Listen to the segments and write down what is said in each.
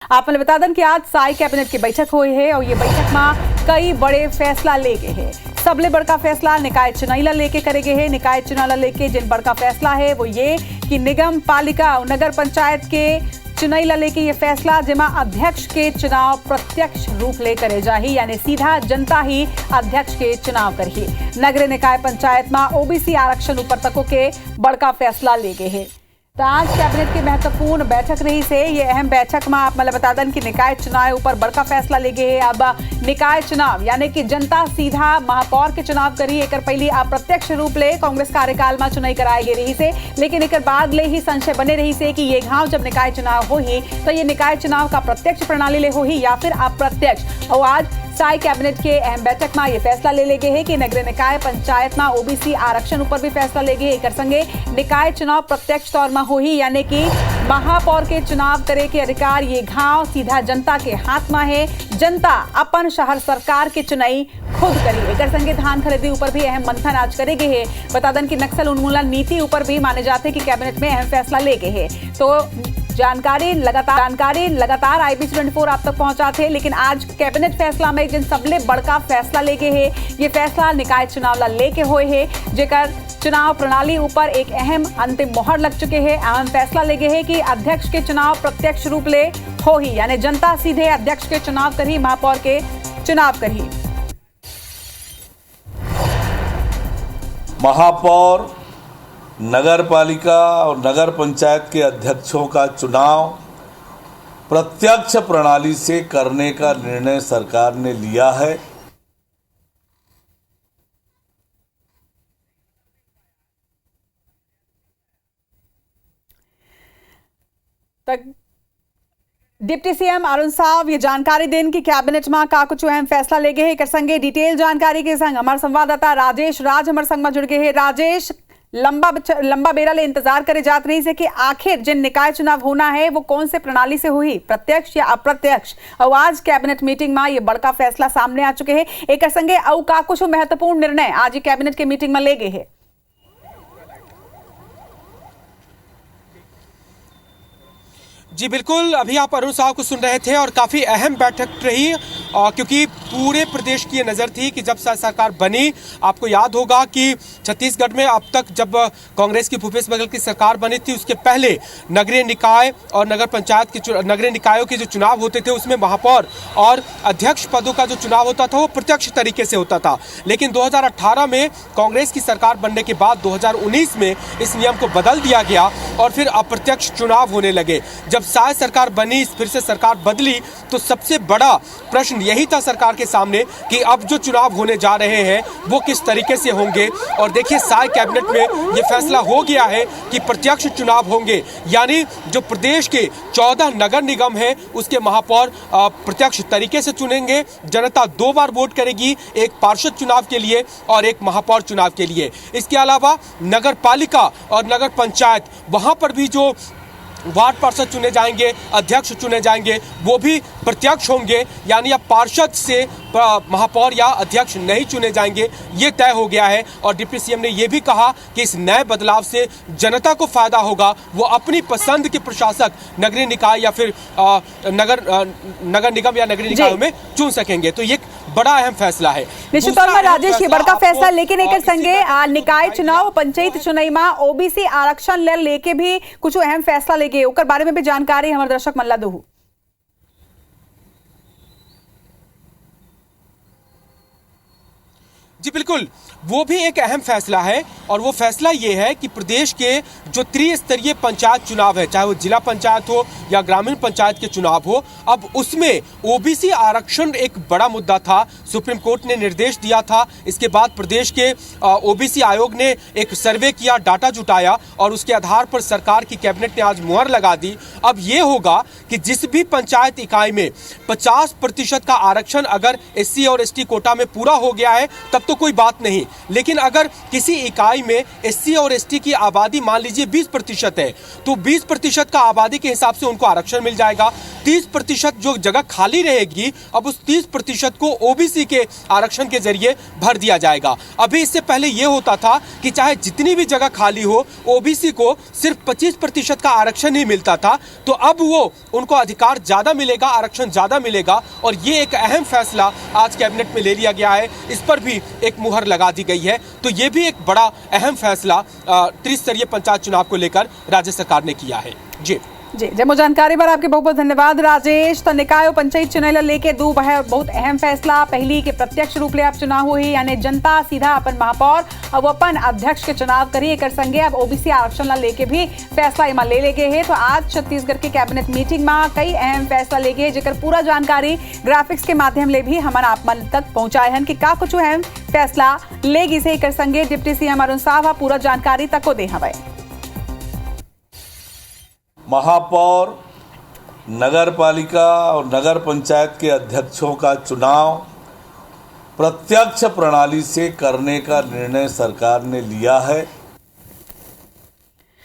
आपने बता दें कि आज साई कैबिनेट की बैठक हुई है और ये बैठक में कई बड़े फैसला ले गए हैं। सबले बड़का फैसला निकाय चुनाव ला लेके करे गए हैं। निकाय चुनाव ला लेके जिन बड़का फैसला है वो ये कि निगम पालिका और नगर पंचायत के चुनाव ला लेके ये फैसला जेमा अध्यक्ष के चुनाव प्रत्यक्ष रूप ले करे जाही, यानी सीधा जनता ही अध्यक्ष के चुनाव करही। नगर निकाय पंचायत में ओबीसी आरक्षण ऊपर तको के बड़का फैसला ले गए हैं। तो आज कैबिनेट की महत्वपूर्ण बैठक रही से ये अहम बैठक में आप मतलब बता दें कि निकाय चुनाव ऊपर बड़का फैसला ले गए है। अब निकाय चुनाव यानी कि जनता सीधा महापौर के चुनाव करी, एक पहली अप्रत्यक्ष रूप ले कांग्रेस कार्यकाल में चुनाव कराए गए रही से, लेकिन एक बाद ले ही संशय बने रही से कि ये गांव जब निकाय चुनाव हो ही तो ये निकाय चुनाव का प्रत्यक्ष प्रणाली ले हो ही या फिर अप्रत्यक्ष। और आज साई कैबिनेट के अहम बैठक में यह फैसला ले गए है कि नगर निकाय पंचायत में ओबीसी आरक्षण ऊपर भी फैसला ले गए। एक संगे निकाय चुनाव प्रत्यक्ष तौर में हो ही, यानी कि महापौर के चुनाव करे के अधिकार ये गांव सीधा जनता के हाथ में है। जनता अपन शहर सरकार के चुनाई खुद करी। एक संगे धान खरीदी ऊपर भी अहम मंथन आज करे गए है। बता दें कि नक्सल उन्मूलन नीति ऊपर भी माने जाते कि कैबिनेट में अहम फैसला ले गए है। तो जानकारी लगातार IB24 आप तक पहुंचाते हैं, लेकिन आज कैबिनेट फैसला में जिन सबले बड़का फैसला ले गए है ये फैसला निकाय चुनाव ला लेके हुए है, जेकर चुनाव प्रणाली ऊपर एक अहम अंतिम मोहर लग चुके हैं। अहम फैसला ले गए है कि अध्यक्ष के चुनाव प्रत्यक्ष रूप ले हो ही, यानी जनता सीधे अध्यक्ष के चुनाव करी, महापौर के चुनाव करी। महापौर, नगर पालिका और नगर पंचायत के अध्यक्षों का चुनाव प्रत्यक्ष प्रणाली से करने का निर्णय सरकार ने लिया है। डिप्टी सीएम अरुण साव ये जानकारी दें कि कैबिनेट में का कुछ अहम फैसला ले गए हैं। संगे डिटेल जानकारी के संग हमारे संवाददाता राजेश राज हमारे संग में जुड़ गए हैं। राजेश, लंबा बेरा ले इंतजार करे जात रही से कि आखिर जिन निकाय चुनाव होना है वो कौन से प्रणाली से हुई, प्रत्यक्ष या अप्रत्यक्ष। और आज कैबिनेट मीटिंग में ये बड़का फैसला सामने आ चुके हैं। एक संगे औ का कुछ महत्वपूर्ण निर्णय आज कैबिनेट के मीटिंग में ले गए हैं। जी बिल्कुल, अभी आप अरुण साहब को सुन रहे थे और काफ़ी अहम बैठक रही क्योंकि पूरे प्रदेश की ये नज़र थी कि जब सरकार बनी, आपको याद होगा कि छत्तीसगढ़ में अब तक जब कांग्रेस की भूपेश बघेल की सरकार बनी थी उसके पहले नगरीय निकाय और नगर पंचायत के नगरीय निकायों के जो चुनाव होते थे उसमें महापौर और अध्यक्ष पदों का जो चुनाव होता था वो प्रत्यक्ष तरीके से होता था। लेकिन 2018 में कांग्रेस की सरकार बनने के बाद 2019 में इस नियम को बदल दिया गया और फिर अप्रत्यक्ष चुनाव होने लगे। जब साय सरकार बनी, फिर से सरकार बदली, तो सबसे बड़ा प्रश्न यही था सरकार के सामने कि अब जो चुनाव होने जा रहे हैं वो किस तरीके से होंगे। और देखिए साय कैबिनेट में ये फैसला हो गया है कि प्रत्यक्ष चुनाव होंगे, यानी जो प्रदेश के 14 नगर निगम है उसके महापौर प्रत्यक्ष तरीके से चुनेंगे। जनता 2 बार वोट करेगी, एक पार्षद चुनाव के लिए और एक महापौर चुनाव के लिए। इसके अलावा नगर पालिका और नगर पंचायत, वहां पर भी जो वार्ड पार्षद चुने जाएंगे, अध्यक्ष चुने जाएंगे, वो भी प्रत्यक्ष होंगे, यानी अब पार्षद से महापौर या अध्यक्ष नहीं चुने जाएंगे, ये तय हो गया है। और डिप्टी सीएम ने यह भी कहा कि इस नए बदलाव से जनता को फायदा होगा, वो अपनी पसंद के प्रशासक नगरीय निकाय या फिर नगर निगम या नगरीय निकायों में चुन सकेंगे। तो ये बड़ा अहम फैसला है निश्चित तौर पर राजेश, ये बड़का फैसला। लेकिन एक संगे निकाय चुनाव पंचायत चुनाई में ओबीसी आरक्षण लेके भी कुछ अहम फैसला लेके ओकर बारे में भी जानकारी हमारे दर्शक मल्ला दो। जी बिल्कुल, वो भी एक अहम फैसला है और वो फैसला ये है कि प्रदेश के जो त्रिस्तरीय पंचायत चुनाव है, चाहे वो जिला पंचायत हो या ग्रामीण पंचायत के चुनाव हो, अब उसमें ओबीसी आरक्षण एक बड़ा मुद्दा था। सुप्रीम कोर्ट ने निर्देश दिया था। इसके बाद प्रदेश के ओबीसी आयोग ने एक सर्वे किया, डाटा जुटाया और उसके आधार पर सरकार की कैबिनेट ने आज मुहर लगा दी। अब ये होगा कि जिस भी पंचायत इकाई में 50% का आरक्षण अगर SC और ST कोटा में पूरा हो गया है तब तो कोई बात नहीं, लेकिन अगर किसी इकाई में एससी और एसटी की आबादी मान लीजिए 20% है, तो 20% का आबादी के हिसाब से उनको आरक्षण मिल जाएगा। 30% जो जगह खाली रहेगी, अब उस 30% को ओबीसी के आरक्षण के जरिए भर दिया जाएगा। अभी इससे पहले यह होता था कि चाहे जितनी भी जगह खाली हो, ओबीसी को सिर्फ 25% का आरक्षण ही मिलता था। तो अब वो उनको अधिकार ज्यादा मिलेगा, आरक्षण ज्यादा मिलेगा, और ये एक अहम फैसला आज कैबिनेट में ले लिया गया है। इस पर भी एक मुहर लगा दी गई है। तो ये भी एक बड़ा अहम फैसला त्रिस्तरीय पंचायत चुनाव को लेकर राज्य सरकार ने किया है। जी जमो जानकारी पर आपके बहुत बहुत धन्यवाद राजेश। तो निकाय और पंचायत चुनाव लेके दो बहुत अहम फैसला। पहली के प्रत्यक्ष रूप ले अब चुनाव हुई, यानी जनता सीधा अपन महापौर अब अपन अध्यक्ष के चुनाव करी एक संगे। अब ओबीसी आरक्षण ला लेके भी फैसला इमा ले गए है। तो आज छत्तीसगढ़ के कैबिनेट मीटिंग में कई अहम फैसला ले गए, जेकर पूरा जानकारी ग्राफिक्स के माध्यम ले भी हमन आप मन तक पहुंचाए हन कि का कुछ अहम फैसला लेगी से एक संगे। डिप्टी सीएम अरुण साव पूरा जानकारी तक को दे हवे। महापौर, नगर पालिका और नगर पंचायत के अध्यक्षों का चुनाव प्रत्यक्ष प्रणाली से करने का निर्णय सरकार ने लिया है।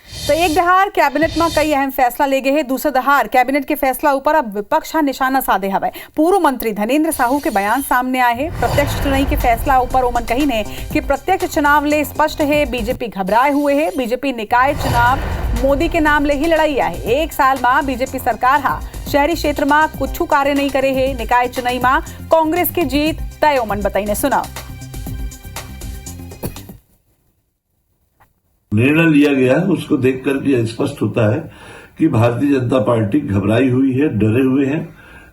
तो एक दहार कैबिनेट में कई अहम फैसला ले गए हैं, दूसरा दहार कैबिनेट के फैसला ऊपर अब विपक्ष निशाना साधे हवे। पूर्व मंत्री धनेन्द्र साहू के बयान सामने आए हैं। प्रत्यक्ष चुनाव के फैसला ऊपर ओमन कही ने कि प्रत्यक्ष चुनाव ले स्पष्ट है बीजेपी घबराए हुए है। बीजेपी निकाय चुनाव मोदी के नाम ले ही लड़ाई है। एक साल में बीजेपी सरकार हा शहरी क्षेत्र में कुछ कार्य नहीं करे है। निकाय चुनाव में कांग्रेस की जीत तय ओमन बताई ने सुना। निर्णय लिया गया है उसको देख करके स्पष्ट होता है कि भारतीय जनता पार्टी घबराई हुई है, डरे हुए हैं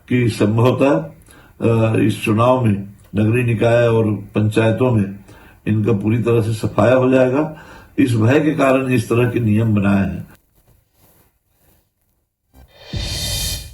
कि संभवतः इस चुनाव में नगरीय निकाय और पंचायतों में इनका पूरी तरह से सफाया हो जाएगा। इस भय के कारण इस तरह के नियम बनाए हैं।